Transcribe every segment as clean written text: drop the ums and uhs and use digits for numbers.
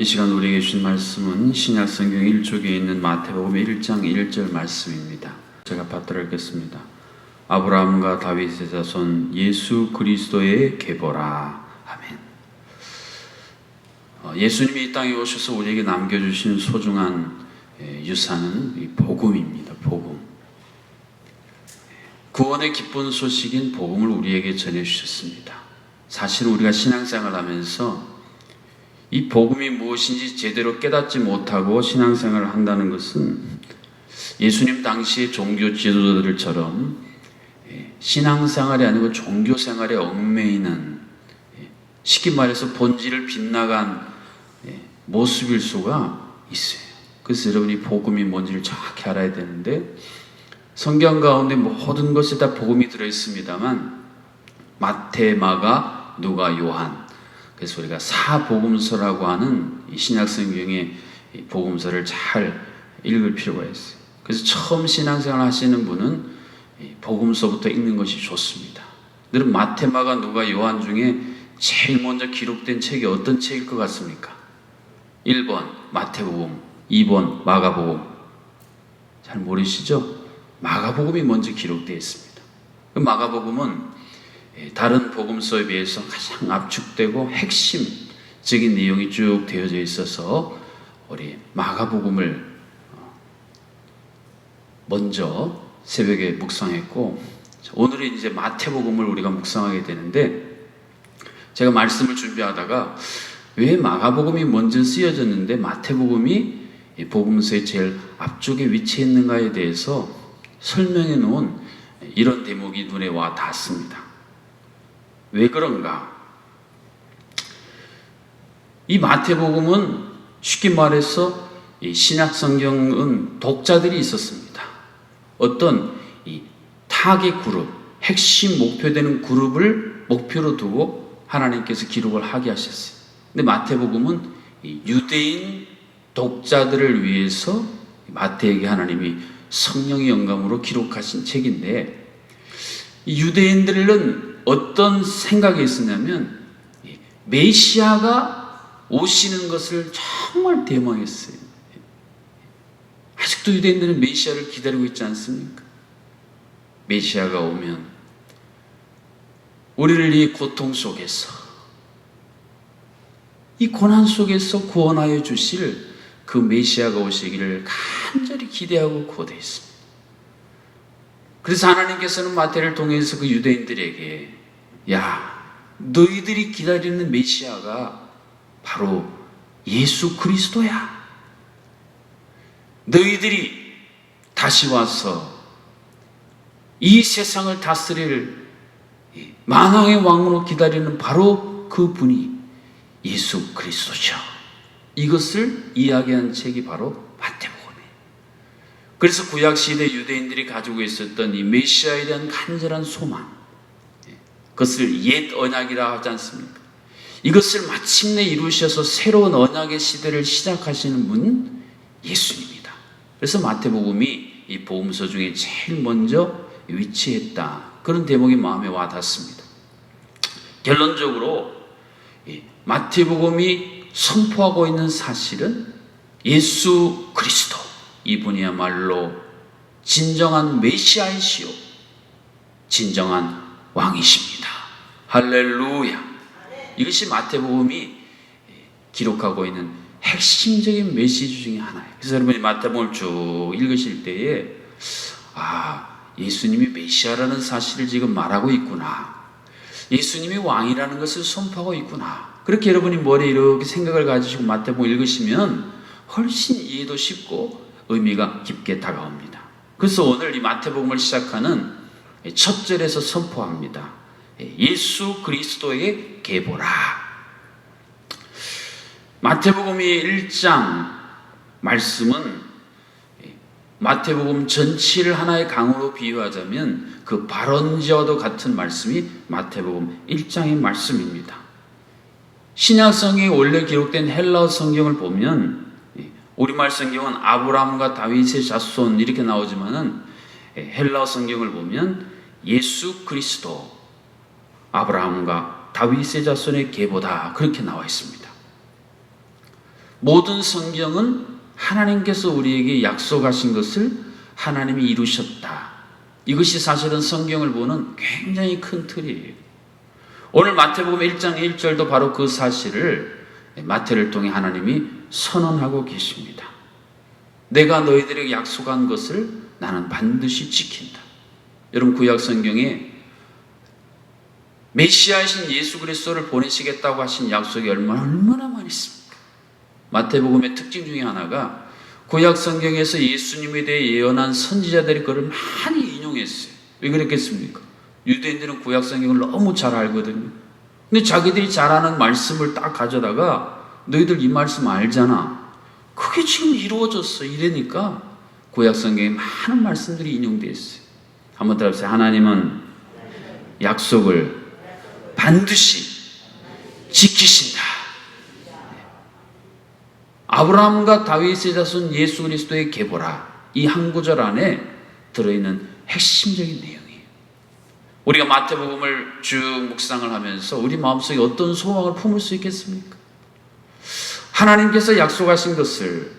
이 시간 우리에게 주신 말씀은 신약 성경 1쪽에 있는 마태복음 1장 1절 말씀입니다. 제가 받들어 읽겠습니다. 아브라함과 다윗의 자손 예수 그리스도의 계보라. 아멘. 예수님이 이 땅에 오셔서 우리에게 남겨주신 소중한 유산은 이 복음입니다. 복음. 구원의 기쁜 소식인 복음을 우리에게 전해주셨습니다. 사실 우리가 신앙생활을 하면서 이 복음이 무엇인지 제대로 깨닫지 못하고 신앙생활을 한다는 것은 예수님 당시의 종교 지도자들처럼 신앙생활이 아니고 종교생활에 얽매이는, 쉽게 말해서 본질을 빗나간 모습일 수가 있어요. 그래서 여러분이 복음이 뭔지를 정확히 알아야 되는데, 성경 가운데 모든 것에 다 복음이 들어있습니다만 마태, 마가, 누가, 요한, 그래서 우리가 사복음서라고 하는 이 신약성경의 복음서를 잘 읽을 필요가 있어요. 그래서 처음 신앙생활 하시는 분은 복음서부터 읽는 것이 좋습니다. 여러분, 마태, 마가, 누가, 요한 중에 제일 먼저 기록된 책이 어떤 책일 것 같습니까? 1번 마태복음, 2번 마가복음. 잘 모르시죠? 마가복음이 먼저 기록되어 있습니다. 마가복음은 다른 복음서에 비해서 가장 압축되고 핵심적인 내용이 쭉 되어져 있어서 우리 마가복음을 먼저 새벽에 묵상했고, 오늘은 이제 마태복음을 우리가 묵상하게 되는데, 제가 말씀을 준비하다가 왜 마가복음이 먼저 쓰여졌는데 마태복음이 이 복음서의 제일 앞쪽에 위치했는가에 대해서 설명해 놓은 이런 대목이 눈에 와 닿습니다. 왜 그런가? 이 마태복음은 쉽게 말해서 이 신약 성경은 독자들이 있었습니다. 어떤 이 타겟 그룹, 핵심 목표되는 그룹을 목표로 두고 하나님께서 기록을 하게 하셨어요. 근데 마태복음은 이 유대인 독자들을 위해서 마태에게 하나님이 성령의 영감으로 기록하신 책인데, 이 유대인들은 어떤 생각이 있었냐면 메시아가 오시는 것을 정말 대망했어요. 아직도 유대인들은 메시아를 기다리고 있지 않습니까? 메시아가 오면 우리를 이 고통 속에서, 이 고난 속에서 구원하여 주실 그 메시아가 오시기를 간절히 기대하고 고대했습니다. 그래서 하나님께서는 마태를 통해서 그 유대인들에게, 야, 너희들이 기다리는 메시아가 바로 예수 그리스도야. 너희들이 다시 와서 이 세상을 다스릴 만왕의 왕으로 기다리는 바로 그 분이 예수 그리스도죠. 이것을 이야기한 책이 바로 마태복음이에요. 그래서 구약시대 유대인들이 가지고 있었던 이 메시아에 대한 간절한 소망, 그것을 옛 언약이라 하지 않습니까? 이것을 마침내 이루셔서 새로운 언약의 시대를 시작하시는 분은 예수님입니다. 그래서 마태복음이 이 복음서 중에 제일 먼저 위치했다, 그런 대목이 마음에 와 닿습니다. 결론적으로 마태복음이 선포하고 있는 사실은 예수 그리스도, 이분이야말로 진정한 메시아이시오, 진정한 왕이십니다. 할렐루야. 이것이 마태복음이 기록하고 있는 핵심적인 메시지 중에 하나예요. 그래서 여러분이 마태복음을 쭉 읽으실 때에, 예수님이 메시아라는 사실을 지금 말하고 있구나, 예수님이 왕이라는 것을 선포하고 있구나, 그렇게 여러분이 머리에 이렇게 생각을 가지시고 마태복음 읽으시면 훨씬 이해도 쉽고 의미가 깊게 다가옵니다. 그래서 오늘 이 마태복음을 시작하는 첫 절에서 선포합니다. 예수 그리스도의 계보라. 마태복음이 1장 말씀은 마태복음 전체를 하나의 강으로 비유하자면 그 발원지와도 같은 말씀이 마태복음 1장의 말씀입니다. 신약성경에 원래 기록된 헬라어 성경을 보면 우리말 성경은 아브라함과 다윗의 자손 이렇게 나오지만은 헬라어 성경을 보면 예수 그리스도, 아브라함과 다윗의 자손의 계보다, 그렇게 나와 있습니다. 모든 성경은 하나님께서 우리에게 약속하신 것을 하나님이 이루셨다. 이것이 사실은 성경을 보는 굉장히 큰 틀이에요. 오늘 마태복음 1장 1절도 바로 그 사실을 마태를 통해 하나님이 선언하고 계십니다. 내가 너희들에게 약속한 것을 나는 반드시 지킨다. 여러분, 구약 성경에 메시아이신 예수 그리스도를 보내시겠다고 하신 약속이 얼마나 많이 있습니까? 마태복음의 특징 중에 하나가 구약 성경에서 예수님에 대해 예언한 선지자들이 그걸 많이 인용했어요. 왜 그랬겠습니까? 유대인들은 구약 성경을 너무 잘 알거든요. 근데 자기들이 잘 아는 말씀을 딱 가져다가 너희들 이 말씀 알잖아. 그게 지금 이루어졌어. 이러니까 구약 성경에 많은 말씀들이 인용되어 있어요. 한번 따라해보세요. 하나님은 약속을 반드시 지키신다. 아브라함과 다윗의 자손 예수 그리스도의 계보라. 이 한 구절 안에 들어있는 핵심적인 내용이에요. 우리가 마태복음을 쭉 묵상을 하면서 우리 마음속에 어떤 소망을 품을 수 있겠습니까? 하나님께서 약속하신 것을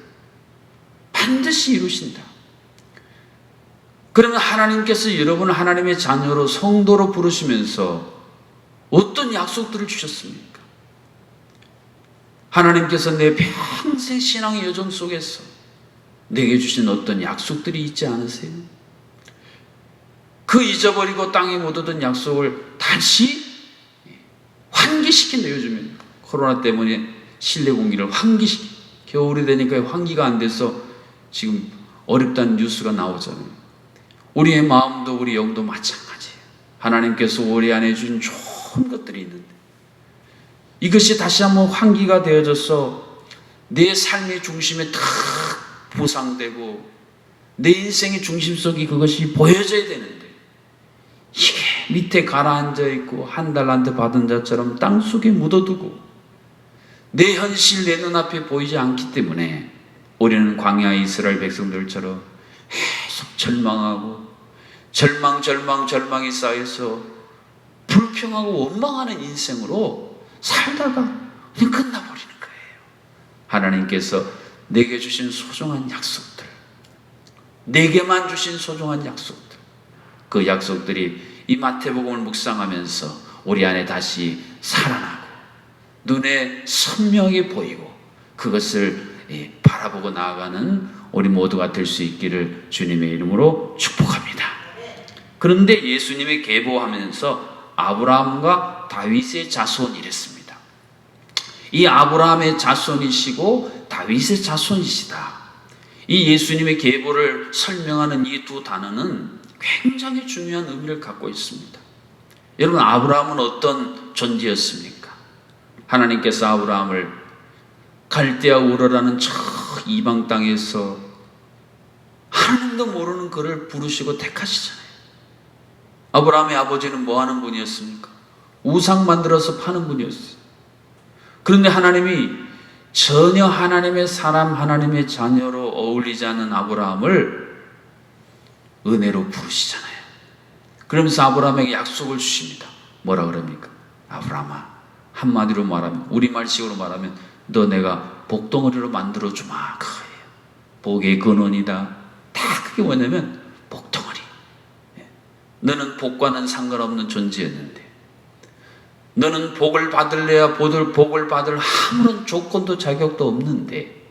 반드시 이루신다. 그러면 하나님께서 여러분을 하나님의 자녀로 성도로 부르시면서 어떤 약속들을 주셨습니까? 하나님께서 내 평생 신앙의 여정 속에서 내게 주신 어떤 약속들이 있지 않으세요? 그 잊어버리고 땅에 묻어둔 약속을 다시 환기시킨다. 요즘에 코로나 때문에 실내 공기를 환기시키, 겨울이 되니까 환기가 안 돼서 지금 어렵다는 뉴스가 나오잖아요. 우리의 마음도 우리 영도 마찬가지예요. 하나님께서 우리 안에 준 좋은 것들이 있는데 이것이 다시 한번 환기가 되어져서 내 삶의 중심에 탁 부상되고 내 인생의 중심 속에 그것이 보여져야 되는데 이게 밑에 가라앉아 있고 한 달한테 받은 자처럼 땅속에 묻어두고 내 현실 내 눈앞에 보이지 않기 때문에 우리는 광야 이스라엘 백성들처럼 계속 절망하고 절망이 쌓여서 불평하고 원망하는 인생으로 살다가 그냥 끝나버리는 거예요. 하나님께서 내게 주신 소중한 약속들, 내게만 주신 소중한 약속들, 그 약속들이 이 마태복음을 묵상하면서 우리 안에 다시 살아나고 눈에 선명하게 보이고 그것을 바라보고 나아가는 우리 모두가 될 수 있기를 주님의 이름으로 축복합니다. 그런데 예수님이 계보하면서 아브라함과 다윗의 자손이랬습니다. 이 아브라함의 자손이시고 다윗의 자손이시다. 이 예수님의 계보를 설명하는 이 두 단어는 굉장히 중요한 의미를 갖고 있습니다. 여러분, 아브라함은 어떤 존재였습니까? 하나님께서 아브라함을 갈대아 우르라는 저 이방 땅에서 하나님도 모르는 그를 부르시고 택하시잖아요. 아브라함의 아버지는 뭐 하는 분이었습니까? 우상 만들어서 파는 분이었어요. 그런데 하나님이 전혀 하나님의 사람, 하나님의 자녀로 어울리지 않는 아브라함을 은혜로 부르시잖아요. 그러면서 아브라함에게 약속을 주십니다. 뭐라 그럽니까? 아브라함아, 한마디로 말하면, 우리말식으로 말하면 너 내가 복덩어리로 만들어주마. 그거예요. 복의 근원이다. 다 그게 뭐냐면 복덩어리. 너는 복과는 상관없는 존재였는데 너는 복을 받을래야 복을 받을 아무런 조건도 자격도 없는데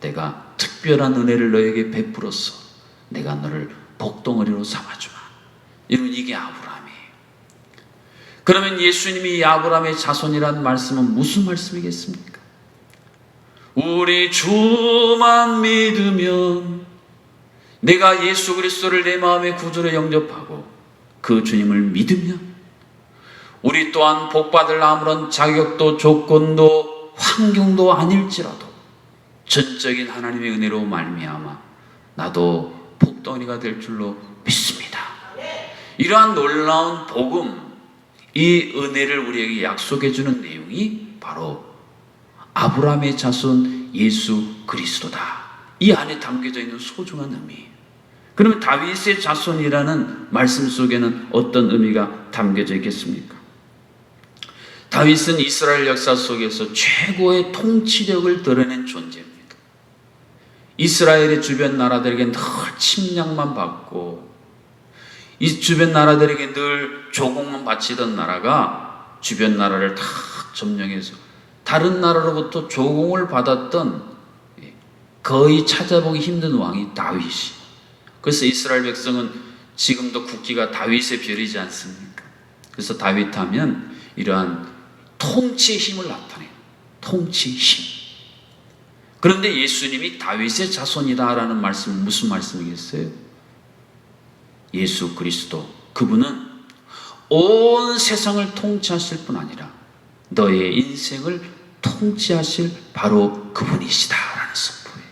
내가 특별한 은혜를 너에게 베풀어서 내가 너를 복덩어리로 삼아주마. 여러분, 이게 아브라함이에요. 그러면 예수님이 이 아브라함의 자손이라는 말씀은 무슨 말씀이겠습니까? 우리 주만 믿으면 내가 예수 그리스도를 내 마음의 구주로 영접하고 그 주님을 믿으면 우리 또한 복받을 아무런 자격도 조건도 환경도 아닐지라도 전적인 하나님의 은혜로 말미암아 나도 복덩이가 될 줄로 믿습니다. 이러한 놀라운 복음, 이 은혜를 우리에게 약속해 주는 내용이 바로 아브라함의 자손 예수 그리스도다. 이 안에 담겨져 있는 소중한 의미. 그러면 다윗의 자손이라는 말씀 속에는 어떤 의미가 담겨져 있겠습니까? 다윗은 이스라엘 역사 속에서 최고의 통치력을 드러낸 존재입니다. 이스라엘의 주변 나라들에게 늘 침략만 받고 이 주변 나라들에게 늘 조공만 바치던 나라가 주변 나라를 다 점령해서 다른 나라로부터 조공을 받았던 거의 찾아보기 힘든 왕이 다윗이. 그래서 이스라엘 백성은 지금도 국기가 다윗의 별이지 않습니까? 그래서 다윗 하면 이러한 통치의 힘을 나타내요. 통치의 힘. 그런데 예수님이 다윗의 자손이다라는 말씀은 무슨 말씀이겠어요? 예수 그리스도, 그분은 온 세상을 통치하실 뿐 아니라 너의 인생을 통치하실 바로 그분이시다라는 선포예요.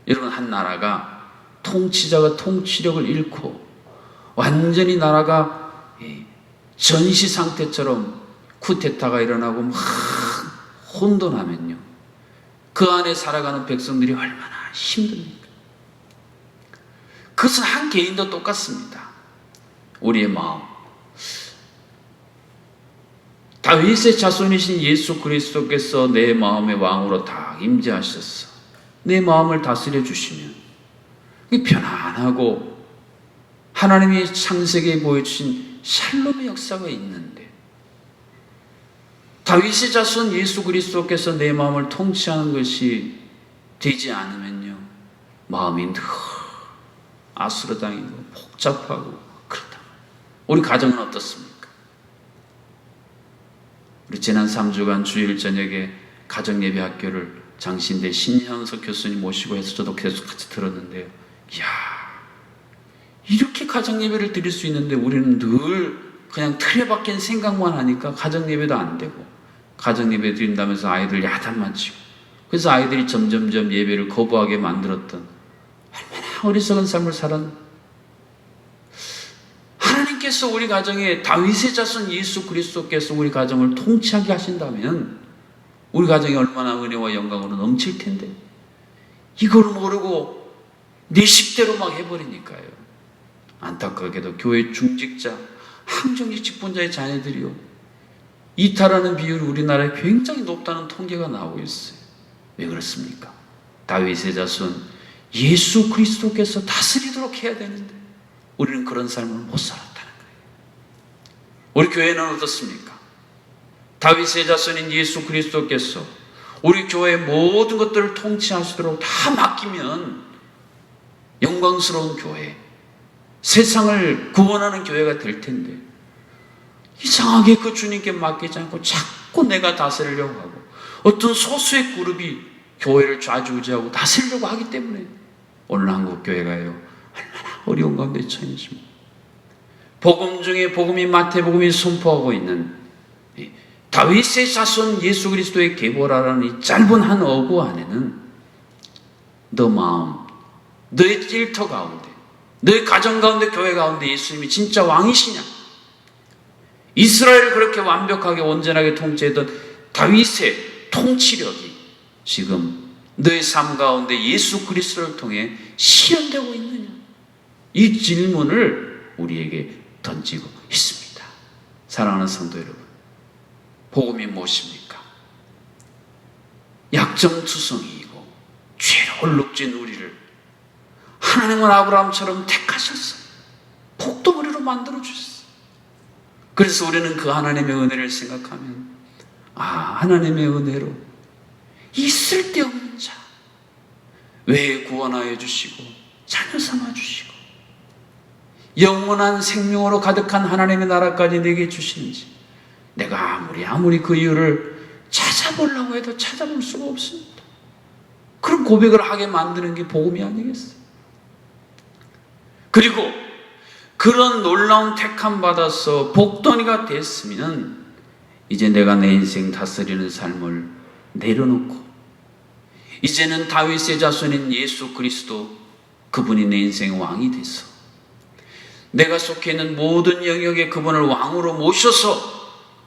여러분, 한 나라가 통치자가 통치력을 잃고 완전히 나라가 전시 상태처럼 쿠데타가 일어나고 막 혼돈하면요, 그 안에 살아가는 백성들이 얼마나 힘듭니까? 그것은 한 개인도 똑같습니다. 우리의 마음. 다윗의 자손이신 예수 그리스도께서 내 마음의 왕으로 다 임재하셨어. 내 마음을 다스려 주시면 편안하고 하나님이 창세기에 보여주신 샬롬의 역사가 있는데, 다윗의 자손 예수 그리스도께서 내 마음을 통치하는 것이 되지 않으면요, 마음이 늘 아수라장이고 복잡하고 그렇다. 우리 가정은 어떻습니까? 우리 지난 3주간 주일 저녁에 가정예배 학교를 장신대 신현석 교수님 모시고 해서 저도 계속 같이 들었는데요. 이야, 이렇게 가정예배를 드릴 수 있는데 우리는 늘 그냥 틀에 박힌 생각만 하니까 가정예배도 안 되고, 가정예배 드린다면서 아이들 야단만 치고, 그래서 아이들이 점점점 예배를 거부하게 만들었던 얼마나 어리석은 삶을 살았는데, 하나님께서 우리 가정에 다윗의 자손 예수 그리스도께서 우리 가정을 통치하게 하신다면 우리 가정이 얼마나 은혜와 영광으로 넘칠 텐데, 이걸 모르고 내 식대로 막 해버리니까요. 안타깝게도 교회 중직자, 항정직 직분자의 자녀들이요, 이탈하는 비율이 우리나라에 굉장히 높다는 통계가 나오고 있어요. 왜 그렇습니까? 다윗의 자손 예수 그리스도께서 다스리도록 해야 되는데 우리는 그런 삶을 못 살았다는 거예요. 우리 교회는 어떻습니까? 다윗의 자손인 예수 그리스도께서 우리 교회의 모든 것들을 통치하시도록 다 맡기면 영광스러운 교회, 세상을 구원하는 교회가 될 텐데, 이상하게 그 주님께 맡기지 않고 자꾸 내가 다스리려고 하고 어떤 소수의 그룹이 교회를 좌지우지하고 다스리려고 하기 때문에 오늘 한국 교회가요, 얼마나 어려운 가운데 처해 있습니다. 복음 중에 복음이 마태복음이 선포하고 있는 다윗의 자손 예수 그리스도의 계보라는 이 짧은 한 어구 안에는 너 마음, 너의 일터 가운데, 너의 가정 가운데, 교회 가운데 예수님이 진짜 왕이시냐? 이스라엘을 그렇게 완벽하게 온전하게 통치했던 다윗의 통치력이 지금 너의 삶 가운데 예수 그리스도를 통해 실현되고 있느냐? 이 질문을 우리에게 던지고 있습니다. 사랑하는 성도 여러분, 복음이 무엇입니까? 약정투성이이고 죄로 얼룩진 우리를 하나님은 아브라함처럼 택하셨어요. 복도머리로 만들어주셨어요. 그래서 우리는 그 하나님의 은혜를 생각하면, 하나님의 은혜로 이 쓸데없는 자 왜 구원하여 주시고 자녀 삼아 주시고 영원한 생명으로 가득한 하나님의 나라까지 내게 주시는지 내가 아무리 그 이유를 찾아보려고 해도 찾아볼 수가 없습니다. 그런 고백을 하게 만드는 게 복음이 아니겠어요? 그리고 그런 놀라운 택함 받아서 복덩이가 됐으면 이제 내가 내 인생 다스리는 삶을 내려놓고 이제는 다윗의 자손인 예수 그리스도, 그분이 내 인생의 왕이 돼서 내가 속해 있는 모든 영역에 그분을 왕으로 모셔서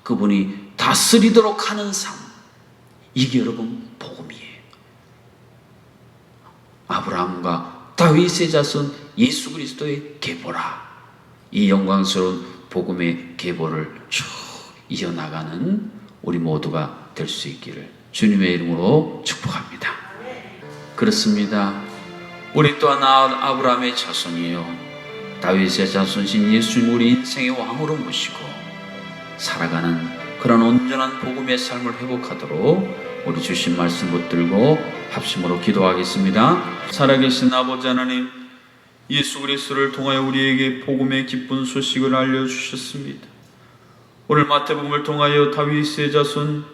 그분이 다스리도록 하는 삶, 이게 여러분 복음이에요. 아브라함과 다윗의 자손 예수 그리스도의 계보라, 이 영광스러운 복음의 계보를 쭉 이어나가는 우리 모두가 될 수 있기를 주님의 이름으로 축복합니다. 그렇습니다. 우리 또한 아브라함의 자손이요 다윗의 자손이신 예수님 우리 인생의 왕으로 모시고 살아가는 그런 온전한 복음의 삶을 회복하도록 우리 주신 말씀 붙들고 합심으로 기도하겠습니다. 살아계신 아버지 하나님, 예수 그리스도를 통하여 우리에게 복음의 기쁜 소식을 알려주셨습니다. 오늘 마태복음을 통하여 다윗의 자손,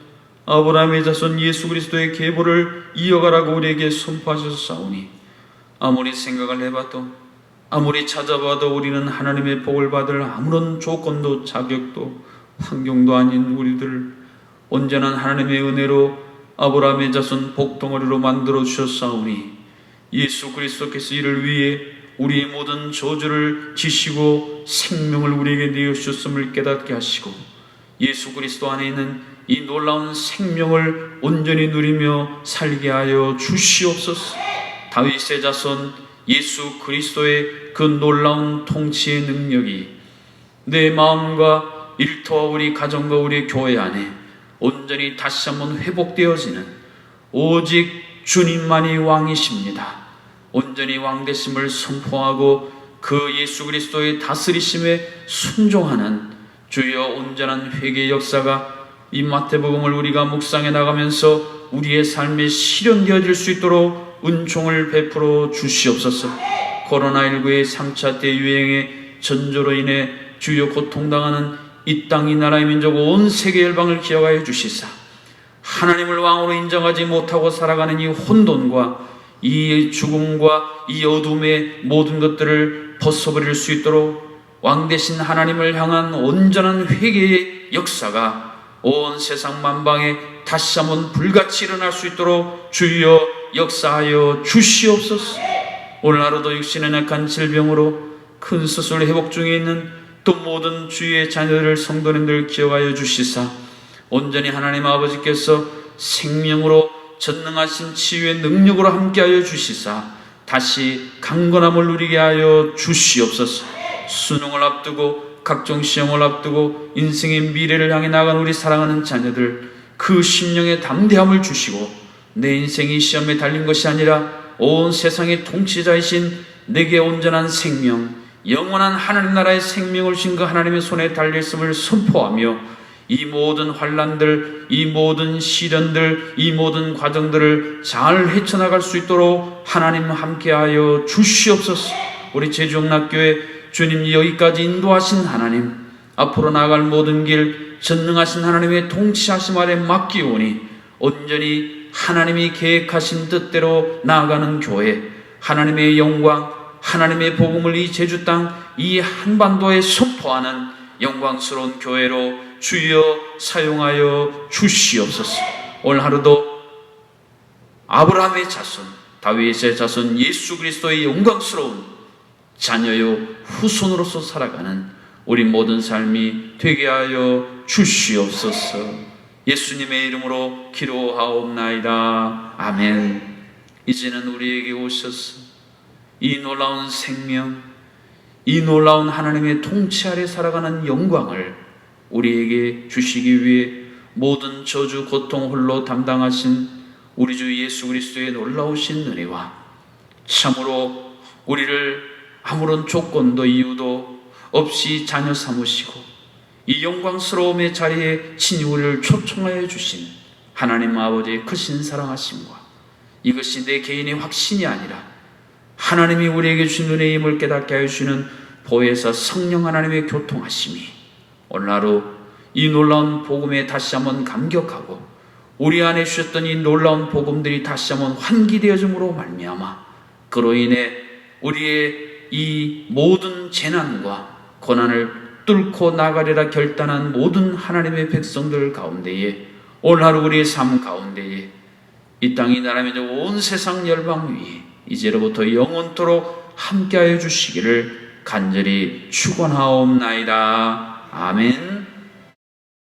아브라함의 자손 예수 그리스도의 계보를 이어가라고 우리에게 선포하셨사오니 아무리 생각을 해봐도 아무리 찾아봐도 우리는 하나님의 복을 받을 아무런 조건도 자격도 환경도 아닌 우리들을 온전한 하나님의 은혜로 아브라함의 자손 복덩어리로 만들어 주셨사오니 예수 그리스도께서 이를 위해 우리의 모든 저주를 지시고 생명을 우리에게 내어주셨음을 깨닫게 하시고 예수 그리스도 안에 있는 이 놀라운 생명을 온전히 누리며 살게 하여 주시옵소서. 다윗의 자손 예수 그리스도의 그 놀라운 통치의 능력이 내 마음과 일터와 우리 가정과 우리 교회 안에 온전히 다시 한번 회복되어지는 오직 주님만이 왕이십니다. 온전히 왕되심을 선포하고 그 예수 그리스도의 다스리심에 순종하는 주여 온전한 회개의 역사가 이 마태복음을 우리가 묵상해 나가면서 우리의 삶에 실현되어질 수 있도록 은총을 베풀어 주시옵소서. 코로나19의 3차 대유행의 전조로 인해 주여 고통당하는 이 땅 이 나라의 민족 온 세계 열방을 기억하여 주시사 하나님을 왕으로 인정하지 못하고 살아가는 이 혼돈과 이 죽음과 이 어둠의 모든 것들을 벗어버릴 수 있도록 왕 대신 하나님을 향한 온전한 회개의 역사가 온 세상 만방에 다시 한번 불같이 일어날 수 있도록 주여 역사하여 주시옵소서. 오늘 하루도 육신의 약한 질병으로 큰 수술 회복 중에 있는 또 모든 주의 자녀들 성도님들 기억하여 주시사 온전히 하나님 아버지께서 생명으로 전능하신 치유의 능력으로 함께하여 주시사 다시 강건함을 누리게 하여 주시옵소서. 수능을 앞두고 각종 시험을 앞두고 인생의 미래를 향해 나간 우리 사랑하는 자녀들 그 심령의 담대함을 주시고 내 인생이 시험에 달린 것이 아니라 온 세상의 통치자이신 내게 온전한 생명 영원한 하나님 나라의 생명을 주신 그 하나님의 손에 달려있음을 선포하며 이 모든 환난들, 이 모든 시련들, 이 모든 과정들을 잘 헤쳐나갈 수 있도록 하나님 함께하여 주시옵소서. 우리 제주영락교회 주님 여기까지 인도하신 하나님, 앞으로 나아갈 모든 길 전능하신 하나님의 통치하심 아래 맡기오니 온전히 하나님이 계획하신 뜻대로 나아가는 교회, 하나님의 영광, 하나님의 복음을 이 제주 땅, 이 한반도에 선포하는 영광스러운 교회로 주여 사용하여 주시옵소서. 오늘 하루도 아브라함의 자손, 다윗의 자손 예수 그리스도의 영광스러운 자녀요 후손으로서 살아가는 우리 모든 삶이 되게 하여 주시옵소서. 예수님의 이름으로 기도하옵나이다. 아멘. 이제는 우리에게 오셔서 이 놀라운 생명, 이 놀라운 하나님의 통치 아래 살아가는 영광을 우리에게 주시기 위해 모든 저주 고통 홀로 담당하신 우리 주 예수 그리스도의 놀라우신 은혜와 참으로 우리를 아무런 조건도 이유도 없이 자녀 삼으시고 이 영광스러움의 자리에 친히 우리를 초청하여 주신 하나님 아버지의 크신 사랑하심과 이것이 내 개인의 확신이 아니라 하나님이 우리에게 주신 은혜의 힘을 깨닫게 하여 주시는 보혜사 성령 하나님의 교통하심이 오늘 하루 이 놀라운 복음에 다시 한번 감격하고 우리 안에 주셨던 이 놀라운 복음들이 다시 한번 환기되어짐으로 말미암아 그로 인해 우리의 이 모든 재난과 고난을 뚫고 나가리라 결단한 모든 하나님의 백성들 가운데에 오늘 하루 우리의 삶 가운데에 이 땅이 나라면서 온 세상 열방 위에 이제로부터 영원토록 함께하여 주시기를 간절히 축원하옵나이다. 아멘.